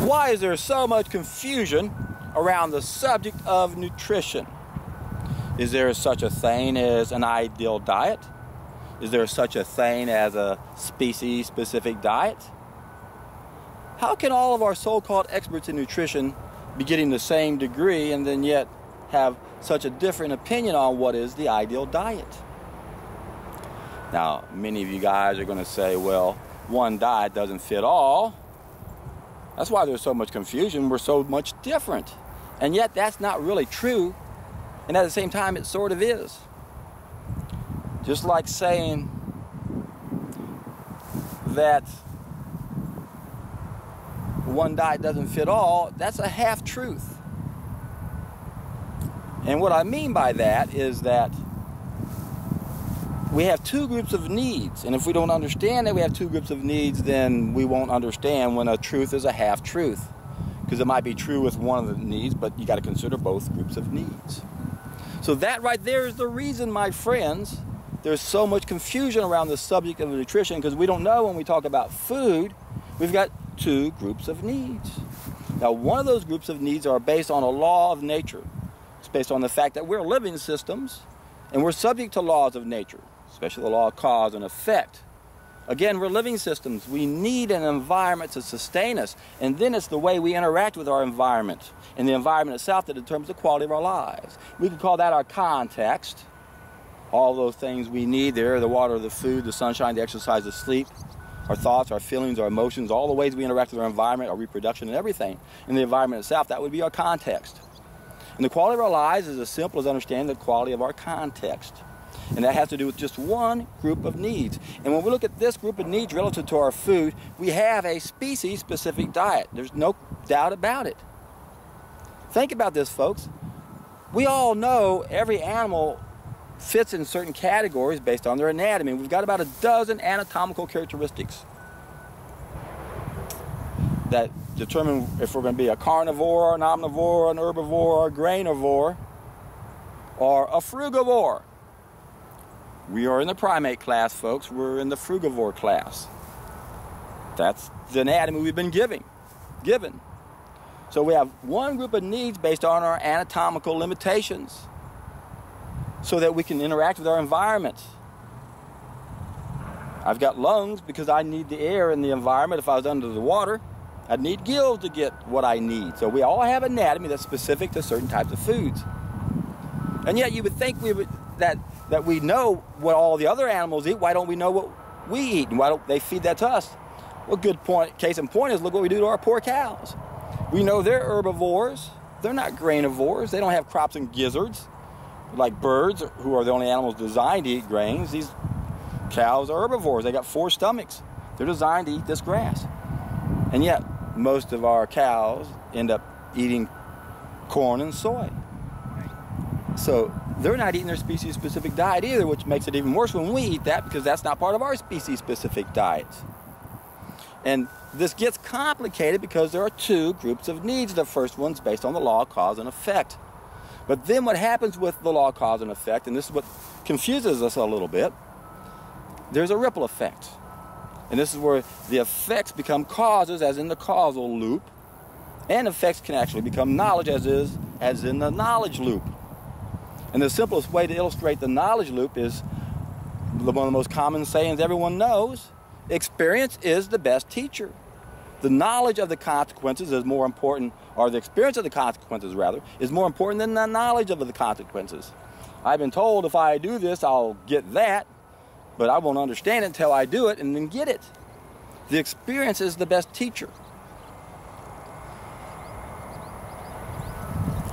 Why is there so much confusion around the subject of nutrition? Is there such a thing as an ideal diet? Is there such a thing as a species-specific diet? How can all of our so-called experts in nutrition be getting the same degree and then yet have such a different opinion on what is the ideal diet? Now, many of you guys are going to say, well, one diet doesn't fit all. That's why there's so much confusion. We're so much different. And yet that's not really true. And at the same time, it sort of is. Just like saying that one diet doesn't fit all, that's a half-truth. And what I mean by that is that we have two groups of needs. And if we don't understand that we have two groups of needs, then we won't understand when a truth is a half-truth. Because it might be true with one of the needs, but you got to consider both groups of needs. So that right there is the reason, my friends, there's so much confusion around the subject of nutrition, because we don't know when we talk about food, we've got two groups of needs. Now, one of those groups of needs are based on a law of nature. It's based on the fact that we're living systems, and we're subject to laws of nature, especially the law of cause and effect. Again, we're living systems. We need an environment to sustain us, and then it's the way we interact with our environment and the environment itself that determines the quality of our lives. We could call that our context. All those things we need, the air, the water, the food, the sunshine, the exercise, the sleep, our thoughts, our feelings, our emotions, all the ways we interact with our environment, our reproduction and everything in the environment itself, that would be our context. And the quality of our lives is as simple as understanding the quality of our context. And that has to do with just one group of needs. And when we look at this group of needs relative to our food, we have a species-specific diet. There's no doubt about it. Think about this, folks. We all know every animal fits in certain categories based on their anatomy. We've got about a dozen anatomical characteristics that determine if we're going to be a carnivore, an omnivore, an herbivore, a grainivore, or a frugivore. We are in the primate class, folks. We're in the frugivore class. That's the anatomy we've been given. So we have one group of needs based on our anatomical limitations so that we can interact with our environment. I've got lungs because I need the air in the environment. If I was under the water, I'd need gills to get what I need. So we all have anatomy that's specific to certain types of foods. And yet you would think that we know what all the other animals eat. Why don't we know what we eat? And why don't they feed that to us? Well, case in point is look what we do to our poor cows. We know they're herbivores. They're not grainivores. They don't have crops and gizzards like birds, who are the only animals designed to eat grains. These cows are herbivores. They got 4 stomachs. They're designed to eat this grass. And yet, most of our cows end up eating corn and soy. So they're not eating their species-specific diet either, which makes it even worse when we eat that, because that's not part of our species-specific diet. And this gets complicated because there are two groups of needs. The first one's based on the law of cause and effect. But then what happens with the law of cause and effect, and this is what confuses us a little bit, there's a ripple effect. And this is where the effects become causes, as in the causal loop, and effects can actually become knowledge, as in the knowledge loop. And the simplest way to illustrate the knowledge loop is one of the most common sayings everyone knows: experience is the best teacher. The knowledge of the consequences is more important, or the experience of the consequences, rather, is more important than the knowledge of the consequences. I've been told if I do this, I'll get that, but I won't understand it until I do it and then get it. The experience is the best teacher.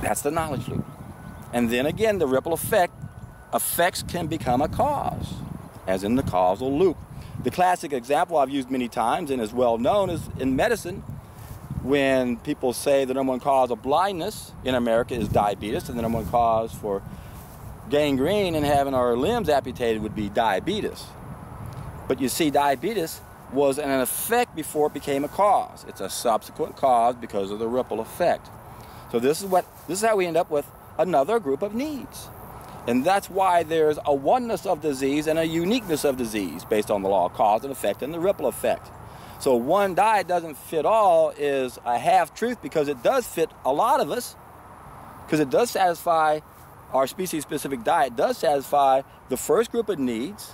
That's the knowledge loop. And then again, the ripple effect, effects can become a cause, as in the causal loop. The classic example I've used many times and is well known is in medicine, when people say the number one cause of blindness in America is diabetes, and the number one cause for gangrene and having our limbs amputated would be diabetes. But you see, diabetes was an effect before it became a cause. It's a subsequent cause because of the ripple effect. So this is how we end up with another group of needs. And that's why there's a oneness of disease and a uniqueness of disease based on the law of cause and effect and the ripple effect. So one diet doesn't fit all is a half-truth, because it does fit a lot of us, because it does satisfy, our species-specific diet does satisfy the first group of needs.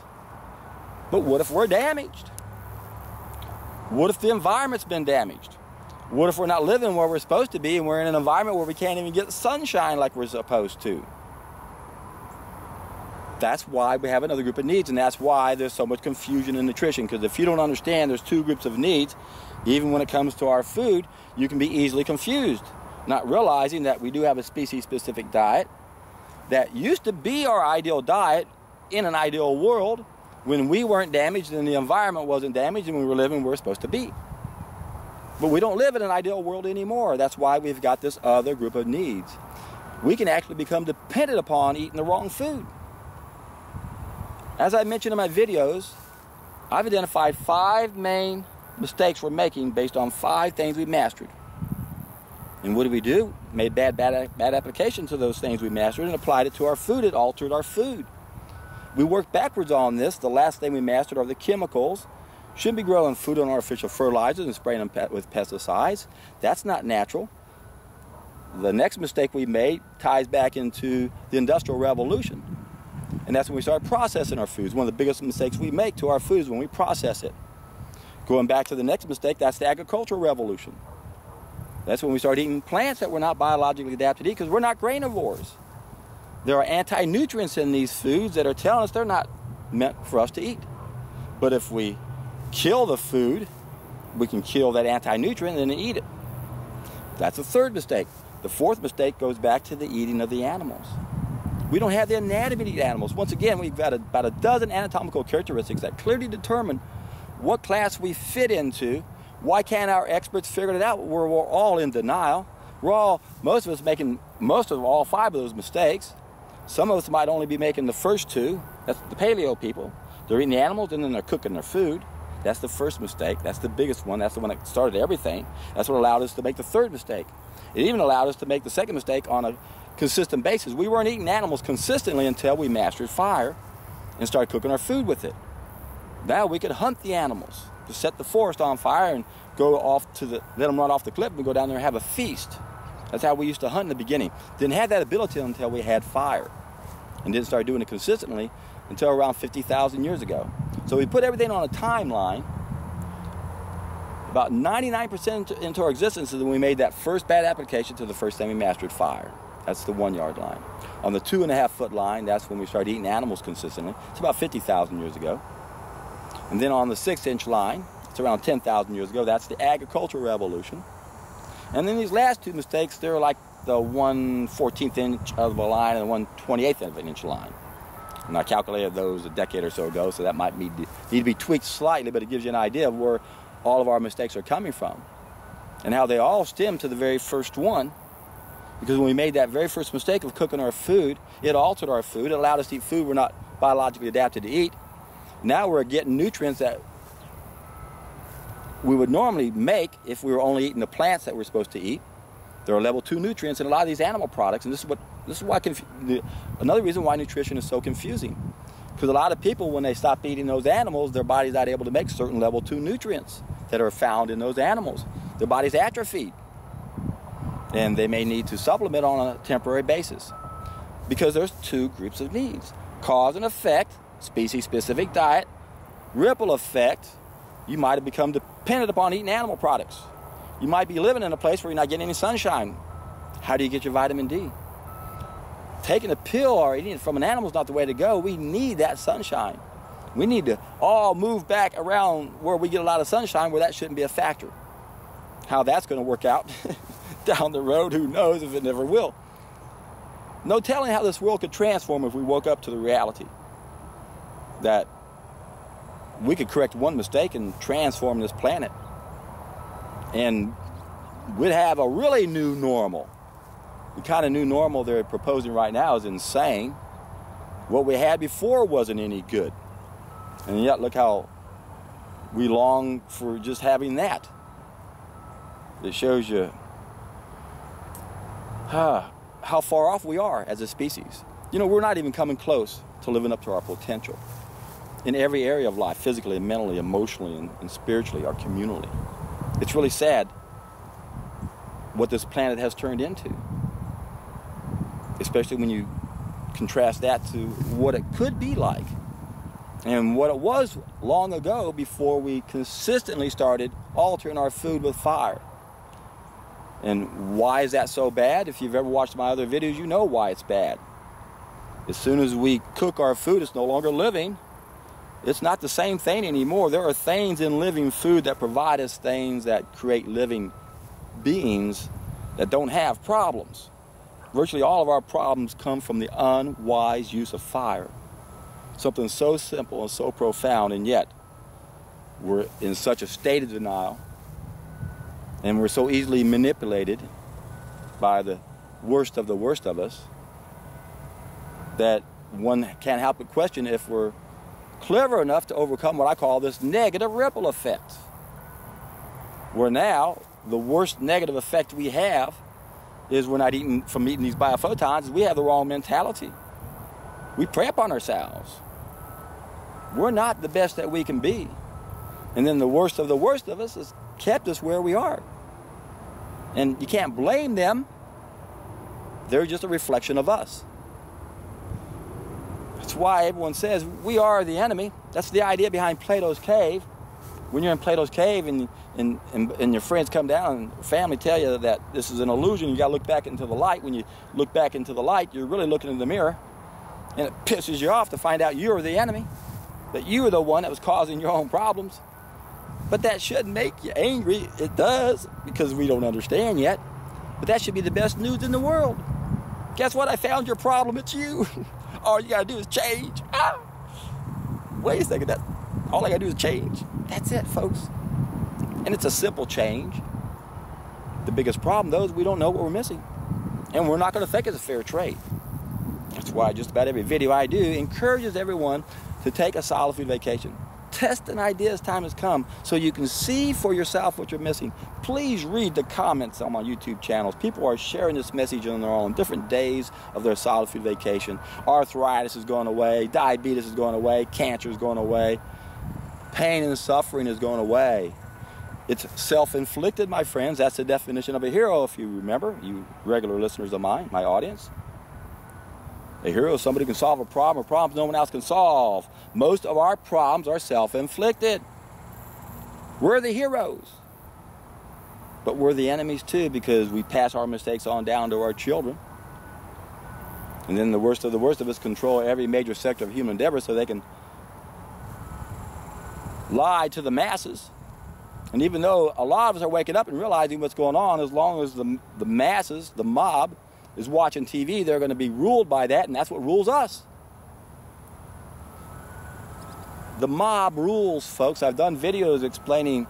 But what if we're damaged? What if the environment's been damaged? What if we're not living where we're supposed to be and we're in an environment where we can't even get sunshine like we're supposed to? That's why we have another group of needs, and that's why there's so much confusion in nutrition, because if you don't understand there's two groups of needs, even when it comes to our food, you can be easily confused, not realizing that we do have a species-specific diet that used to be our ideal diet in an ideal world when we weren't damaged and the environment wasn't damaged and we were living where we're supposed to be. But we don't live in an ideal world anymore. That's why we've got this other group of needs. We can actually become dependent upon eating the wrong food. As I mentioned in my videos, I've identified 5 main mistakes we're making based on 5 things we mastered. And what do? Made bad applications of those things we mastered and applied it to our food. It altered our food. We worked backwards on this. The last thing we mastered are the chemicals. Shouldn't be growing food on artificial fertilizers and spraying them with pesticides. That's not natural. The next mistake we made ties back into the Industrial Revolution. And that's when we started processing our foods. One of the biggest mistakes we make to our food is when we process it. Going back to the next mistake, that's the Agricultural Revolution. That's when we started eating plants that were not biologically adapted to eat, because we're not granivores. There are anti-nutrients in these foods that are telling us they're not meant for us to eat. But if we kill the food, we can kill that anti-nutrient and then eat it. That's the third mistake. The fourth mistake goes back to the eating of the animals. We don't have the anatomy to eat animals. Once again, we've got about a dozen anatomical characteristics that clearly determine what class we fit into. Why can't our experts figure it out? We're all in denial. Most of us making all 5 of those mistakes. Some of us might only be making the first 2. That's the paleo people. They're eating the animals and then they're cooking their food. That's the first mistake. That's the biggest one. That's the one that started everything. That's what allowed us to make the third mistake. It even allowed us to make the second mistake on a consistent basis. We weren't eating animals consistently until we mastered fire and started cooking our food with it. Now we could hunt the animals, to set the forest on fire and go off let them run off the cliff and go down there and have a feast. That's how we used to hunt in the beginning. Didn't have that ability until we had fire, and didn't start doing it consistently until around 50,000 years ago. So we put everything on a timeline. About 99% into our existence is when we made that first bad application to the first thing we mastered, fire. That's the 1-yard line. On the 2.5-foot line, that's when we started eating animals consistently. It's about 50,000 years ago. And then on the 6-inch line, it's around 10,000 years ago. That's the Agricultural Revolution. And then these last 2 mistakes, they're like the 1/14th inch of the line and the 1/28th of an inch line. And I calculated those a decade or so ago, so that might need to be tweaked slightly, but it gives you an idea of where all of our mistakes are coming from and how they all stem to the very first one. Because when we made that very first mistake of cooking our food, it altered our food. It allowed us to eat food we're not biologically adapted to eat. Now we're getting nutrients that we would normally make if we were only eating the plants that we're supposed to eat. There are level 2 nutrients in a lot of these animal products, and this is why another reason why nutrition is so confusing. Because a lot of people, when they stop eating those animals, their body's not able to make certain level 2 nutrients that are found in those animals. Their body's atrophied, and they may need to supplement on a temporary basis. Because there's 2 groups of needs: cause and effect, species-specific diet, ripple effect. You might have become dependent upon eating animal products. You might be living in a place where you're not getting any sunshine. How do you get your vitamin D? Taking a pill or eating it from an animal is not the way to go. We need that sunshine. We need to all move back around where we get a lot of sunshine, where that shouldn't be a factor. How that's going to work out down the road, who knows, if it never will. No telling how this world could transform if we woke up to the reality that we could correct one mistake and transform this planet. And we'd have a really new normal. The kind of new normal they're proposing right now is insane. What we had before wasn't any good. And yet look how we long for just having that. It shows you how far off we are as a species. You know, we're not even coming close to living up to our potential. in every area of life, physically and mentally, emotionally and spiritually or communally. It's really sad what this planet has turned into, especially when you contrast that to what it could be like and what it was long ago before we consistently started altering our food with fire. And why is that so bad? If you've ever watched my other videos, you know why it's bad. As soon as we cook our food, it's no longer living. It's not the same thing anymore. There are things in living food that provide us things that create living beings that don't have problems. Virtually all of our problems come from the unwise use of fire. Something so simple and so profound, and yet we're in such a state of denial, and we're so easily manipulated by the worst of us that one can't help but question if we're clever enough to overcome what I call this negative ripple effect. Where now, the worst negative effect we have is we're not eating these biophotons, we have the wrong mentality. We prep on ourselves. We're not the best that we can be. And then the worst of us has kept us where we are. And you can't blame them. They're just a reflection of us. That's why everyone says we are the enemy. That's the idea behind Plato's cave. When you're in Plato's cave and your friends come down and family tell you that this is an illusion, you got to look back into the light. When you look back into the light, you're really looking in the mirror, and it pisses you off to find out you're the enemy, that you are the one that was causing your own problems. But that shouldn't make you angry. It does, because we don't understand yet. But that should be the best news in the world. Guess what? I found your problem. It's you. All you got to do is change. Ah! Wait a second. All I got to do is change. That's it, folks. And it's a simple change. The biggest problem, though, is we don't know what we're missing. And we're not going to think it's a fair trade. That's why just about every video I do encourages everyone to take a solid food vacation. Test an idea as time has come so you can see for yourself what you're missing. Please read the comments on my YouTube channels. People are sharing this message on their own different days of their solid food vacation. Arthritis is going away. Diabetes is going away. Cancer is going away. Pain and suffering is going away. It's self-inflicted, my friends. That's the definition of a hero, if you remember, you regular listeners of mine, my audience. A hero is somebody who can solve a problem, or problems no one else can solve. Most of our problems are self-inflicted. We're the heroes. But we're the enemies too, because we pass our mistakes on down to our children. And then the worst of us control every major sector of human endeavor so they can lie to the masses. And even though a lot of us are waking up and realizing what's going on, as long as the masses, the mob, is watching TV, they're going to be ruled by that, and that's what rules us. The mob rules, folks. I've done videos explaining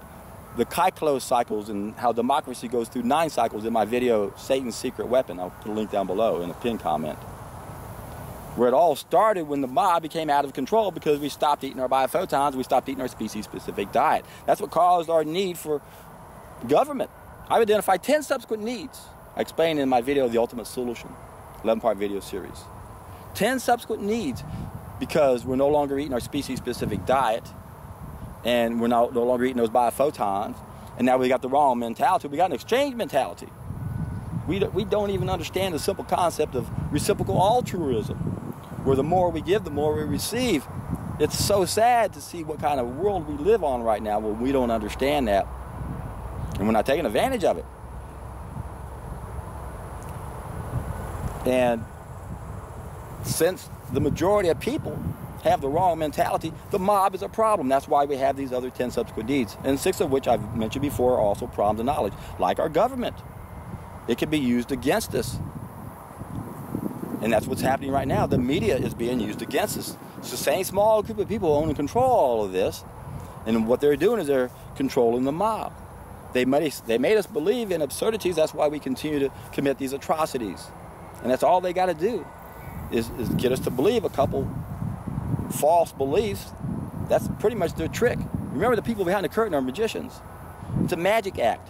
the Kyklos cycles and how democracy goes through 9 cycles in my video, Satan's Secret Weapon. I'll put a link down below in a pinned comment. Where it all started when the mob became out of control because we stopped eating our biophotons, we stopped eating our species-specific diet. That's what caused our need for government. I've identified 10 subsequent needs. I explained in my video, The Ultimate Solution, 11-part video series. 10 subsequent needs because we're no longer eating our species-specific diet, and we're no longer eating those biophotons, and now we got the wrong mentality. We got an exchange mentality. We don't even understand the simple concept of reciprocal altruism, where the more we give, the more we receive. It's so sad to see what kind of world we live on right now where we don't understand that, and we're not taking advantage of it. And since the majority of people have the wrong mentality, the mob is a problem. That's why we have these other 10 subsequent needs, and 6 of which I've mentioned before are also problems of knowledge, like our government. It can be used against us. And that's what's happening right now. The media is being used against us. It's the same small group of people who own and control all of this. And what they're doing is they're controlling the mob. They made us believe in absurdities. That's why we continue to commit these atrocities. And that's all they got to do is get us to believe a couple false beliefs. That's pretty much their trick. Remember, the people behind the curtain are magicians. It's a magic act.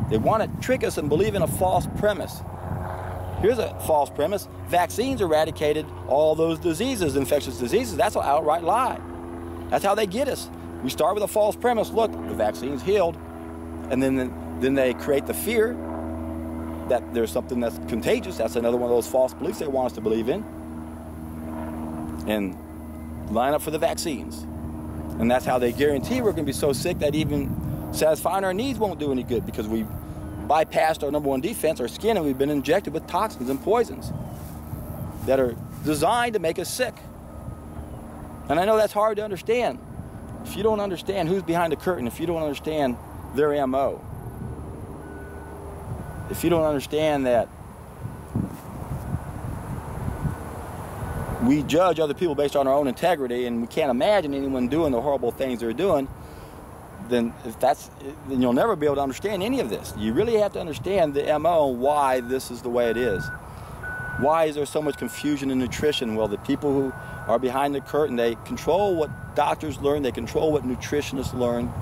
They want to trick us and believe in a false premise. Here's a false premise. Vaccines eradicated all those diseases, infectious diseases. That's an outright lie. That's how they get us. We start with a false premise. Look, the vaccine's healed. And then they create the fear that there's something that's contagious. That's another one of those false beliefs they want us to believe in. And line up for the vaccines. And that's how they guarantee we're going to be so sick that even satisfying our needs won't do any good, because we bypassed our #1 defense, our skin, and we've been injected with toxins and poisons that are designed to make us sick. And I know that's hard to understand. If you don't understand who's behind the curtain, if you don't understand their MO, if you don't understand that we judge other people based on our own integrity and we can't imagine anyone doing the horrible things they're doing, then you'll never be able to understand any of this. You really have to understand the MO and why this is the way it is. Why is there so much confusion in nutrition? Well, the people who are behind the curtain, they control what doctors learn, they control what nutritionists learn.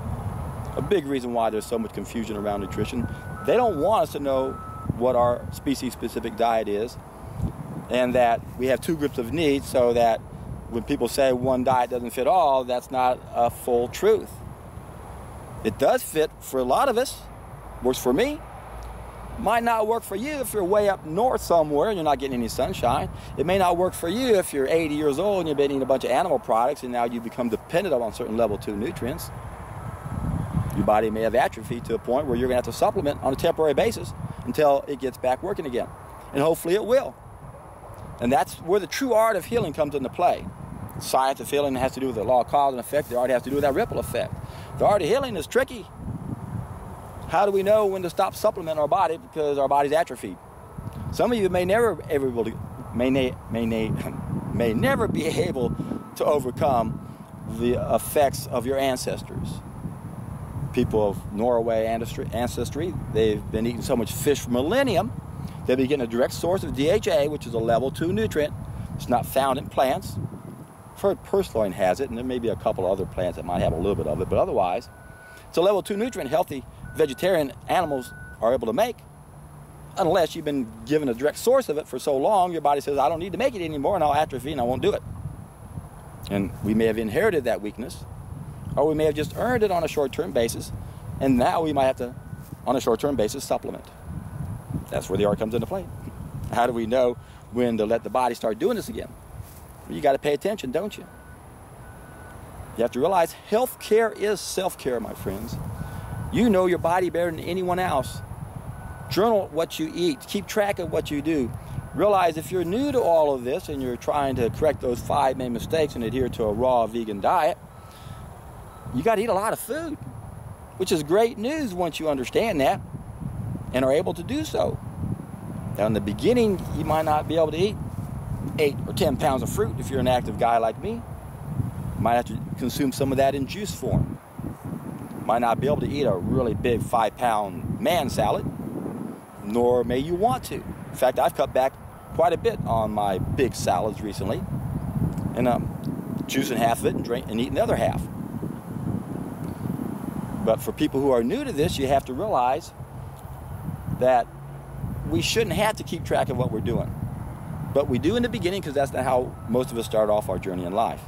A big reason why there's so much confusion around nutrition. They don't want us to know what our species-specific diet is, and that we have 2 groups of needs, so that when people say one diet doesn't fit all, that's not a full truth. It does fit for a lot of us. Works for me. Might not work for you if you're way up north somewhere and you're not getting any sunshine. It may not work for you if you're 80 years old and you've been eating a bunch of animal products and now you become dependent on certain level 2 nutrients. Your body may have atrophied to a point where you're going to have to supplement on a temporary basis until it gets back working again. And hopefully it will. And that's where the true art of healing comes into play. Science of healing has to do with the law of cause and effect. The art has to do with that ripple effect. The art of healing is tricky. How do we know when to stop supplementing our body because our body's atrophied? Some of you may never be able to overcome the effects of your ancestors. People of Norway ancestry, they've been eating so much fish for millennium, they've been getting a direct source of DHA, which is a level 2 nutrient. It's not found in plants. I've heard purslane has it, and there may be a couple of other plants that might have a little bit of it, but otherwise, it's a level 2 nutrient healthy vegetarian animals are able to make, unless you've been given a direct source of it for so long, your body says, I don't need to make it anymore, and I'll atrophy and I won't do it. And we may have inherited that weakness, or we may have just earned it on a short-term basis, and now we might have to, on a short-term basis, supplement. That's where the art comes into play. How do we know when to let the body start doing this again? Well, you got to pay attention, don't you? You have to realize health care is self-care, my friends. You know your body better than anyone else. Journal what you eat. Keep track of what you do. Realize if you're new to all of this and you're trying to correct those 5 main mistakes and adhere to a raw vegan diet, you got to eat a lot of food, which is great news once you understand that and are able to do so. Now, in the beginning, you might not be able to eat 8 or 10 pounds of fruit if you're an active guy like me. You might have to consume some of that in juice form. Might not be able to eat a really big 5-pound man salad, nor may you want to. In fact, I've cut back quite a bit on my big salads recently, and juicing half of it and eating the other half. But for people who are new to this, you have to realize that we shouldn't have to keep track of what we're doing. But we do in the beginning, because that's not how most of us start off our journey in life.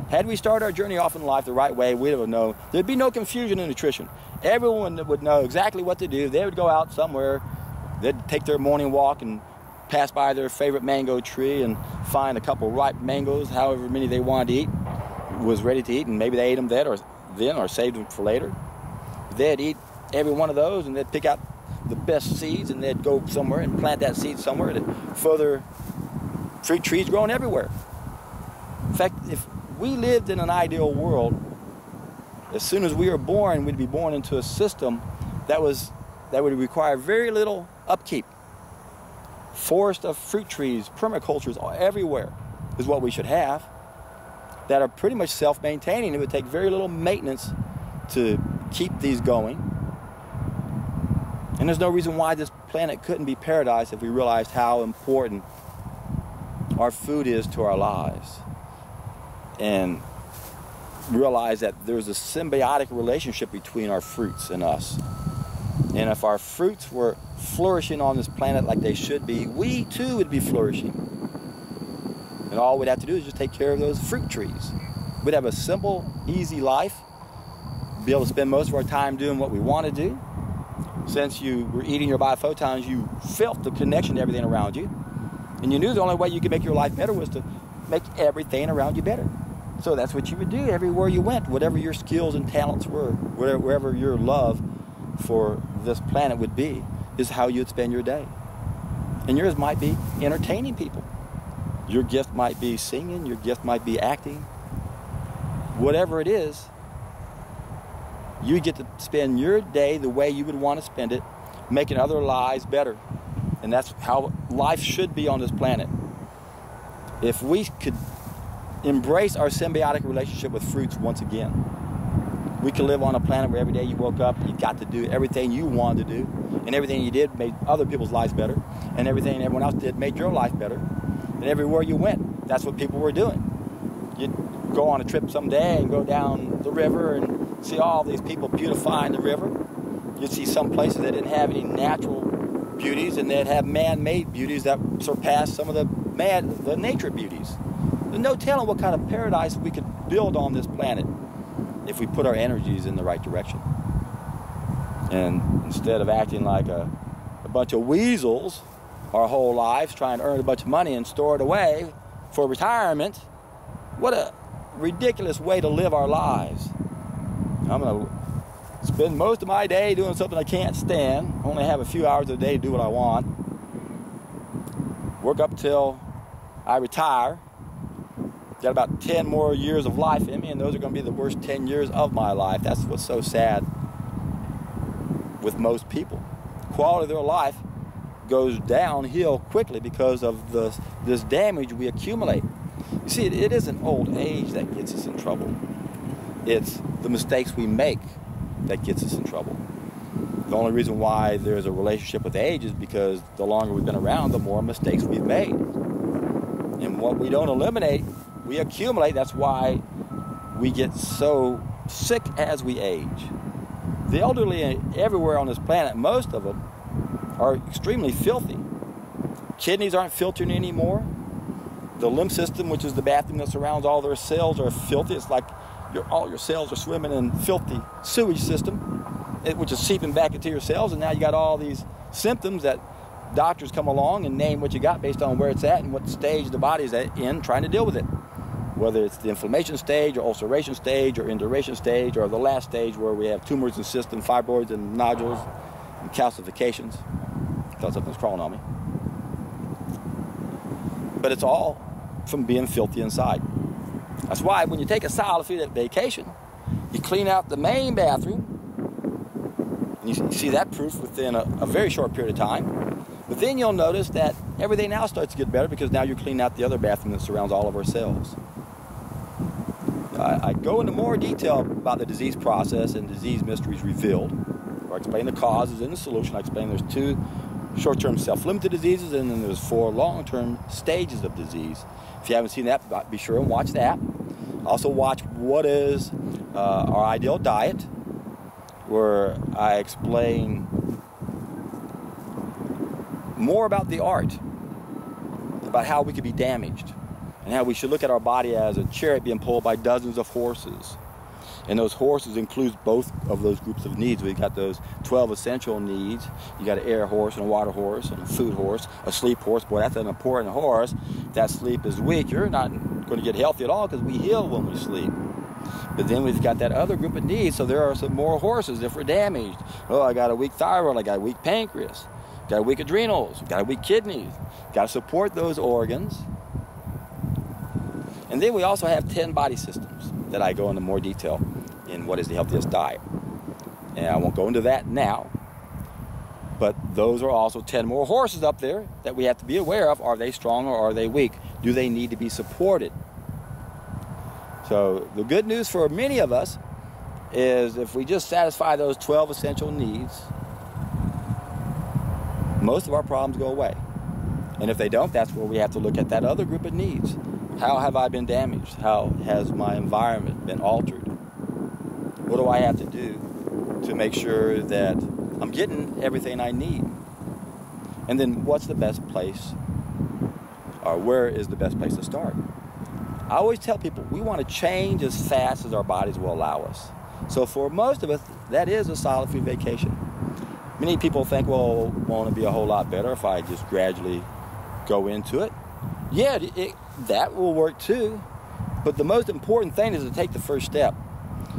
Had we started our journey off in life the right way, we would know there'd be no confusion in nutrition. Everyone would know exactly what to do. They would go out somewhere, they'd take their morning walk and pass by their favorite mango tree and find a couple ripe mangoes, however many they wanted to eat, was ready to eat, and maybe they ate them then or saved them for later. They'd eat every one of those, and they'd pick out the best seeds, and they'd go somewhere and plant that seed somewhere to further fruit trees growing everywhere. In fact, if we lived in an ideal world, as soon as we were born, we'd be born into a system that would require very little upkeep. Forest of fruit trees, permacultures everywhere is what we should have, that are pretty much self-maintaining. It would take very little maintenance to keep these going. And there's no reason why this planet couldn't be paradise if we realized how important our food is to our lives. And realize that there's a symbiotic relationship between our fruits and us. And if our fruits were flourishing on this planet like they should be, we too would be flourishing. And all we'd have to do is just take care of those fruit trees. We'd have a simple, easy life, be able to spend most of our time doing what we want to do. Since you were eating your biophotons, you felt the connection to everything around you. And you knew the only way you could make your life better was to make everything around you better. So that's what you would do everywhere you went, whatever your skills and talents were, wherever your love for this planet would be, is how you'd spend your day. And yours might be entertaining people. Your gift might be singing, your gift might be acting. Whatever it is, you get to spend your day the way you would want to spend it, making other lives better. And that's how life should be on this planet. If we could embrace our symbiotic relationship with fruits once again, we could live on a planet where every day you woke up, you got to do everything you wanted to do, and everything you did made other people's lives better, and everything everyone else did made your life better. And everywhere you went, that's what people were doing. You'd go on a trip someday and go down the river and see all these people beautifying the river. You'd see some places that didn't have any natural beauties, and they'd have man-made beauties that surpassed some of the nature beauties. There's no telling what kind of paradise we could build on this planet if we put our energies in the right direction. And instead of acting like a bunch of weasels our whole lives, trying to earn a bunch of money and store it away for retirement, what a ridiculous way to live our lives. I'm going to spend most of my day doing something I can't stand, only have a few hours a day to do what I want, work up till I retire, got about 10 more years of life in me, and those are going to be the worst 10 years of my life. That's what's so sad with most people. Quality of their life goes downhill quickly because of this damage we accumulate. You see, it isn't old age that gets us in trouble. It's the mistakes we make that gets us in trouble. The only reason why there's a relationship with age is because the longer we've been around, the more mistakes we've made. And what we don't eliminate, we accumulate. That's why we get so sick as we age. The elderly everywhere on this planet, most of them, are extremely filthy. Kidneys aren't filtering anymore. The lymph system, which is the bathroom that surrounds all their cells, are filthy. It's like all your cells are swimming in filthy sewage system, which is seeping back into your cells, and now you got all these symptoms that doctors come along and name what you got based on where it's at and what stage the body's in trying to deal with it. Whether it's the inflammation stage or ulceration stage or induration stage or the last stage where we have tumors in the system, fibroids and nodules and calcifications. Thought something was crawling on me. But it's all from being filthy inside. That's why when you take a solid food at vacation, you clean out the main bathroom. And you see that proof within a very short period of time. But then you'll notice that everything now starts to get better because now you're cleaning out the other bathroom that surrounds all of our cells. I go into more detail about the disease process and disease mysteries revealed. I explain the causes and the solution. I explain there's 2 short-term self-limited diseases, and then there's 4 long-term stages of disease. If you haven't seen that, be sure and watch that. Also watch what is our ideal diet, where I explain more about the art, about how we could be damaged, and how we should look at our body as a chariot being pulled by dozens of horses. And those horses includes both of those groups of needs. We've got those 12 essential needs. You got an air horse and a water horse and a food horse, a sleep horse. Boy, that's an important horse. If that sleep is weak, you're not going to get healthy at all because we heal when we sleep. But then we've got that other group of needs, so there are some more horses if we're damaged. Oh, I got a weak thyroid, I got a weak pancreas, got weak adrenals, got a weak kidneys. Got to support those organs. And then we also have 10 body systems that I go into more detail in what is the healthiest diet. And I won't go into that now. But those are also 10 more horses up there that we have to be aware of. Are they strong or are they weak? Do they need to be supported? So the good news for many of us is if we just satisfy those 12 essential needs, most of our problems go away. And if they don't, that's where we have to look at that other group of needs. How have I been damaged? How has my environment been altered? What do I have to do to make sure that I'm getting everything I need? And then what's the best place, or where is the best place to start? I always tell people we want to change as fast as our bodies will allow us. So for most of us, that is a solid food vacation. Many people think, well, won't it be a whole lot better if I just gradually go into it? Yeah, that will work too. But the most important thing is to take the first step.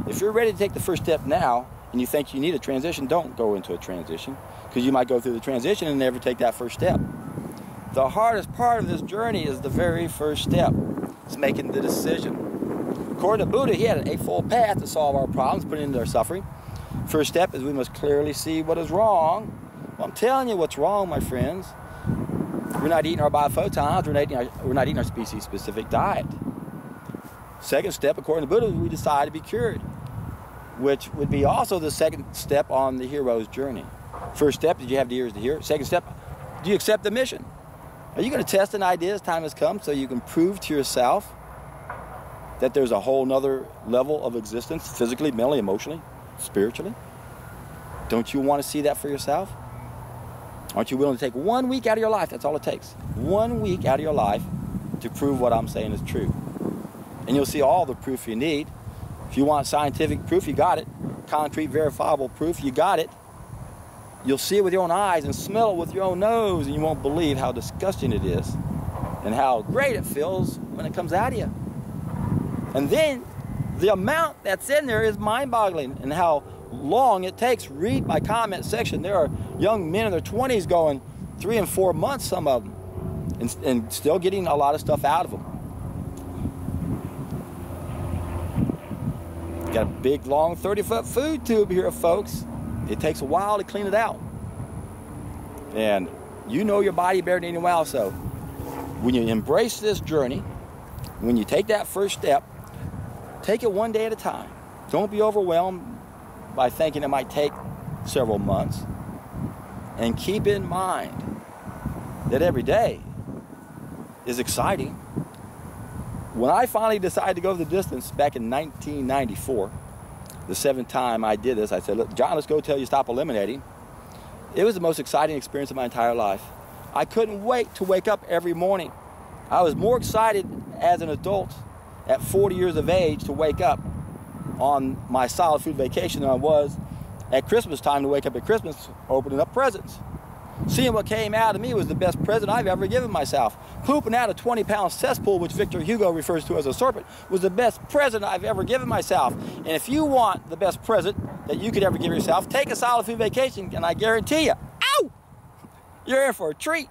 If you're ready to take the first step now and you think you need a transition, don't go into a transition, because you might go through the transition and never take that first step. The hardest part of this journey is the very first step. It's making the decision. According to Buddha, he had an eightfold path to solve our problems, put into our suffering. First step is we must clearly see what is wrong. Well, I'm telling you what's wrong, my friends. We're not eating our biophotons. We're not eating our species-specific diet. Second step, according to Buddha, we decide to be cured, which would be also the second step on the hero's journey. First step, did you have the ears to hear? Second step, do you accept the mission? Are you going to test an idea as time has come so you can prove to yourself that there's a whole nother level of existence, physically, mentally, emotionally, spiritually? Don't you want to see that for yourself? Aren't you willing to take 1 week out of your life? That's all it takes. 1 week out of your life to prove what I'm saying is true. And you'll see all the proof you need. If you want scientific proof, you got it. Concrete, verifiable proof, you got it. You'll see it with your own eyes and smell it with your own nose, and you won't believe how disgusting it is and how great it feels when it comes out of you. And then the amount that's in there is mind-boggling, and how long it takes. Read my comment section. There are young men in their 20s going 3 and 4 months, some of them, and still getting a lot of stuff out of them. Got a big, long 30-foot food tube here, folks. It takes a while to clean it out. And you know your body better than anyone else. So when you embrace this journey, when you take that first step, take it one day at a time. Don't be overwhelmed by thinking it might take several months. And keep in mind that every day is exciting. When I finally decided to go the distance back in 1994, the 7th time I did this, I said, look, John, let's go till you stop eliminating. It was the most exciting experience of my entire life. I couldn't wait to wake up every morning. I was more excited as an adult at 40 years of age to wake up on my solid food vacation than I was at Christmas time to wake up at Christmas opening up presents. Seeing what came out of me was the best present I've ever given myself. Pooping out a 20-pound cesspool, which Victor Hugo refers to as a serpent, was the best present I've ever given myself. And if you want the best present that you could ever give yourself, take a solid food vacation, and I guarantee you, ow, you're in for a treat.